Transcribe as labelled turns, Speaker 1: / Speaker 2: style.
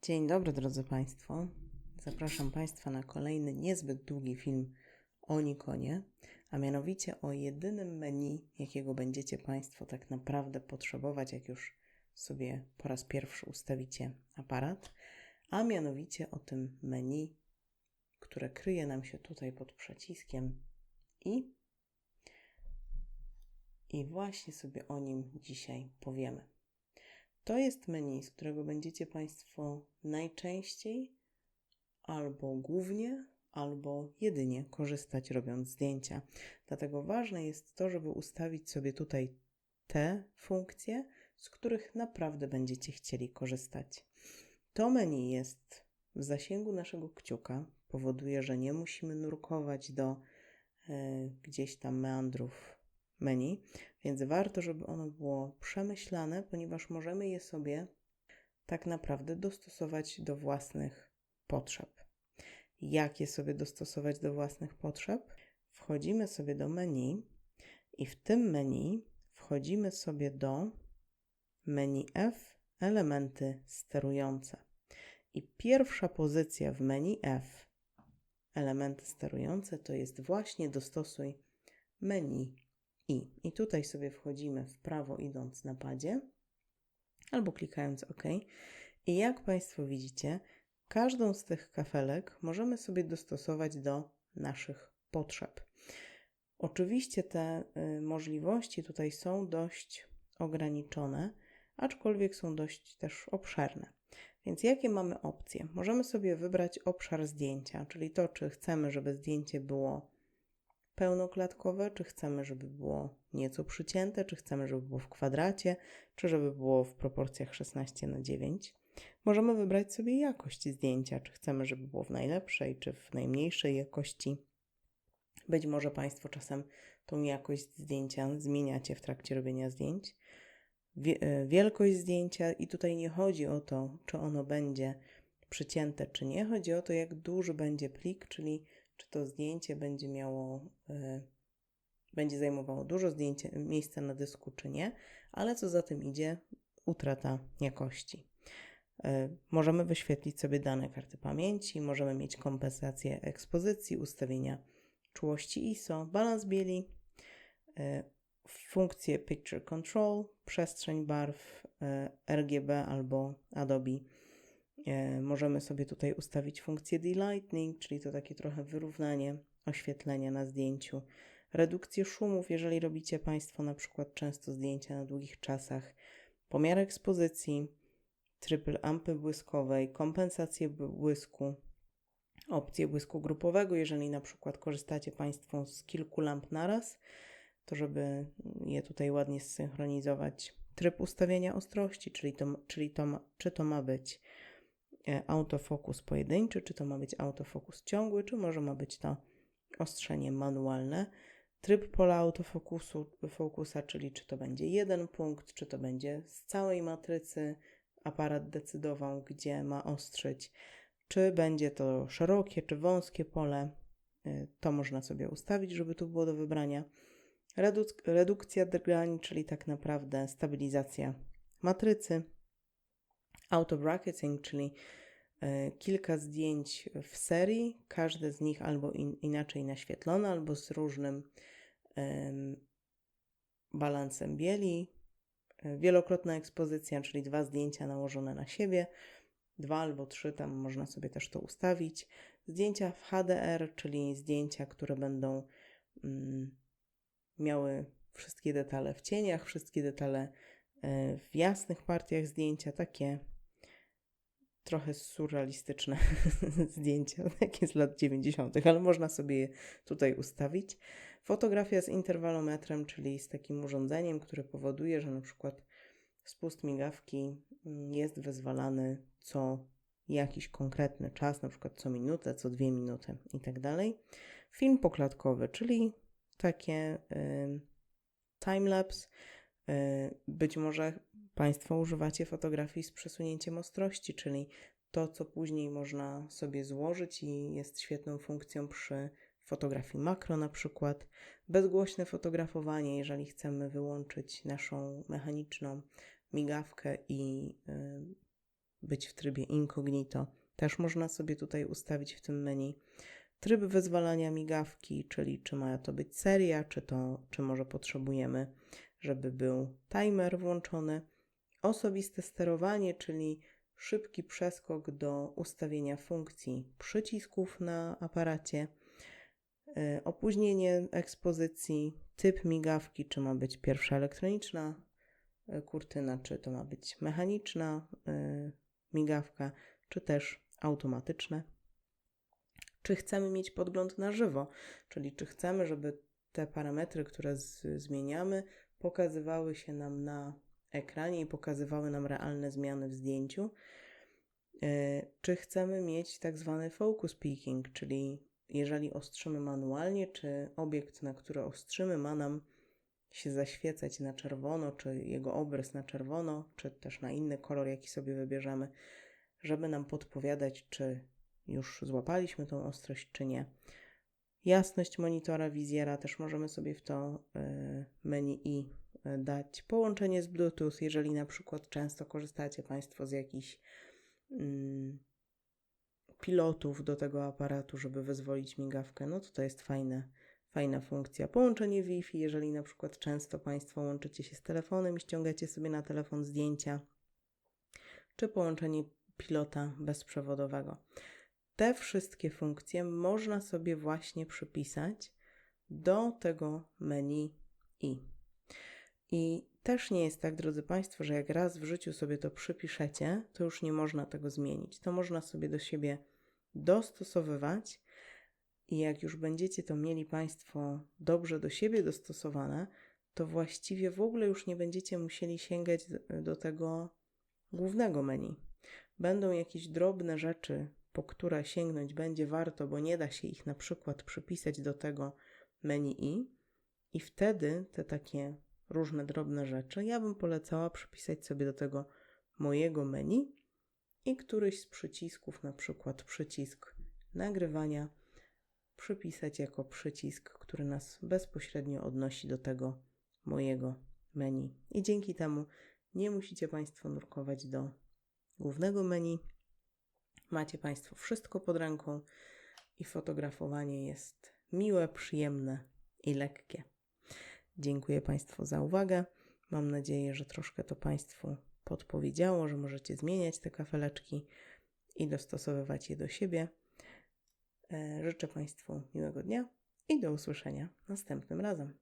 Speaker 1: Dzień dobry, drodzy Państwo. Zapraszam Państwa na kolejny niezbyt długi film o Nikonie, a mianowicie o jedynym menu, jakiego będziecie Państwo tak naprawdę potrzebować, jak już sobie po raz pierwszy ustawicie aparat, a mianowicie o tym menu, które kryje nam się tutaj pod przyciskiem i właśnie sobie o nim dzisiaj powiemy. To jest menu, z którego będziecie Państwo najczęściej albo głównie, albo jedynie korzystać robiąc zdjęcia. Dlatego ważne jest to, żeby ustawić sobie tutaj te funkcje, z których naprawdę będziecie chcieli korzystać. To menu jest w zasięgu naszego kciuka, powoduje, że nie musimy nurkować do gdzieś tam meandrów menu, więc warto, żeby ono było przemyślane, ponieważ możemy je sobie tak naprawdę dostosować do własnych potrzeb. Jak je sobie dostosować do własnych potrzeb? Wchodzimy sobie do menu i w tym menu wchodzimy sobie do menu F, elementy sterujące. I pierwsza pozycja w menu F, elementy sterujące, to jest właśnie dostosuj menu I. I tutaj sobie wchodzimy w prawo idąc na padzie albo klikając OK. I jak Państwo widzicie, każdą z tych kafelek możemy sobie dostosować do naszych potrzeb. Oczywiście te możliwości tutaj są dość ograniczone, aczkolwiek są dość też obszerne. Więc jakie mamy opcje? Możemy sobie wybrać obszar zdjęcia, czyli to, czy chcemy, żeby zdjęcie było pełnoklatkowe, czy chcemy, żeby było nieco przycięte, czy chcemy, żeby było w kwadracie, czy żeby było w proporcjach 16:9. Możemy wybrać sobie jakość zdjęcia, czy chcemy, żeby było w najlepszej, czy w najmniejszej jakości. Być może Państwo czasem tą jakość zdjęcia zmieniacie w trakcie robienia zdjęć. Wielkość zdjęcia i tutaj nie chodzi o to, czy ono będzie przycięte, czy nie. Chodzi o to, jak duży będzie plik, czyli czy to zdjęcie będzie zajmowało dużo miejsca na dysku, czy nie, ale co za tym idzie, utrata jakości. Możemy wyświetlić sobie dane karty pamięci, możemy mieć kompensację ekspozycji, ustawienia czułości ISO, balans bieli, funkcję Picture Control, przestrzeń barw, RGB albo Adobe. Możemy sobie tutaj ustawić funkcję delighting, czyli to takie trochę wyrównanie oświetlenia na zdjęciu, redukcję szumów, jeżeli robicie Państwo na przykład często zdjęcia na długich czasach, pomiar ekspozycji, tryb lampy błyskowej, kompensację błysku, opcję błysku grupowego, jeżeli na przykład korzystacie Państwo z kilku lamp naraz, to żeby je tutaj ładnie zsynchronizować. Tryb ustawienia ostrości, czy to ma być autofokus pojedynczy, czy to ma być autofokus ciągły, czy może ma być to ostrzenie manualne. Tryb pola autofokusa, czyli czy to będzie jeden punkt, czy to będzie z całej matrycy aparat decydował, gdzie ma ostrzyć, czy będzie to szerokie, czy wąskie pole. To można sobie ustawić, żeby tu było do wybrania. Redukcja drgań, czyli tak naprawdę stabilizacja matrycy. Auto-bracketing, czyli kilka zdjęć w serii, każde z nich albo inaczej naświetlone, albo z różnym balansem bieli. Wielokrotna ekspozycja, czyli 2 zdjęcia nałożone na siebie, 2 albo 3, tam można sobie też to ustawić. Zdjęcia w HDR, czyli zdjęcia, które będą miały wszystkie detale w cieniach, wszystkie detale w jasnych partiach zdjęcia, takie trochę surrealistyczne zdjęcia, takie z lat 90., ale można sobie je tutaj ustawić. Fotografia z interwalometrem, czyli z takim urządzeniem, które powoduje, że na przykład spust migawki jest wyzwalany co jakiś konkretny czas, na przykład co minutę, co 2 minuty i tak dalej. Film poklatkowy, czyli takie timelapse. Być może Państwo używacie fotografii z przesunięciem ostrości, czyli to, co później można sobie złożyć i jest świetną funkcją przy fotografii makro na przykład. Bezgłośne fotografowanie, jeżeli chcemy wyłączyć naszą mechaniczną migawkę i być w trybie incognito. Też można sobie tutaj ustawić w tym menu. Tryb wyzwalania migawki, czyli czy ma to być seria, czy może potrzebujemy, żeby był timer włączony. Osobiste sterowanie, czyli szybki przeskok do ustawienia funkcji przycisków na aparacie. Opóźnienie ekspozycji, typ migawki, czy ma być pierwsza elektroniczna kurtyna, czy to ma być mechaniczna migawka, czy też automatyczne. Czy chcemy mieć podgląd na żywo, czyli czy chcemy, żeby te parametry, które zmieniamy, pokazywały się nam na ekranie i pokazywały nam realne zmiany w zdjęciu. Czy chcemy mieć tak zwany focus peaking, czyli jeżeli ostrzymy manualnie, czy obiekt, na który ostrzymy, ma nam się zaświecać na czerwono, czy jego obrys na czerwono, czy też na inny kolor, jaki sobie wybierzemy, żeby nam podpowiadać, czy już złapaliśmy tą ostrość, czy nie. Jasność monitora wizjera, też możemy sobie w to menu i dać połączenie z Bluetooth, jeżeli na przykład często korzystacie Państwo z jakichś pilotów do tego aparatu, żeby wyzwolić migawkę, no to jest fajna funkcja. Połączenie Wi-Fi, jeżeli na przykład często Państwo łączycie się z telefonem i ściągacie sobie na telefon zdjęcia, czy połączenie pilota bezprzewodowego. Te wszystkie funkcje można sobie właśnie przypisać do tego menu I też nie jest tak, drodzy Państwo, że jak raz w życiu sobie to przypiszecie, to już nie można tego zmienić. To można sobie do siebie dostosowywać i jak już będziecie to mieli Państwo dobrze do siebie dostosowane, to właściwie w ogóle już nie będziecie musieli sięgać do tego głównego menu. Będą jakieś drobne rzeczy, po które sięgnąć będzie warto, bo nie da się ich na przykład przypisać do tego menu i wtedy te takie różne drobne rzeczy ja bym polecała przypisać sobie do tego mojego menu i któryś z przycisków, na przykład przycisk nagrywania, przypisać jako przycisk, który nas bezpośrednio odnosi do tego mojego menu. I dzięki temu nie musicie Państwo nurkować do głównego menu. Macie Państwo wszystko pod ręką i fotografowanie jest miłe, przyjemne i lekkie. Dziękuję Państwu za uwagę. Mam nadzieję, że troszkę to Państwu podpowiedziało, że możecie zmieniać te kafeleczki i dostosowywać je do siebie. Życzę Państwu miłego dnia i do usłyszenia następnym razem.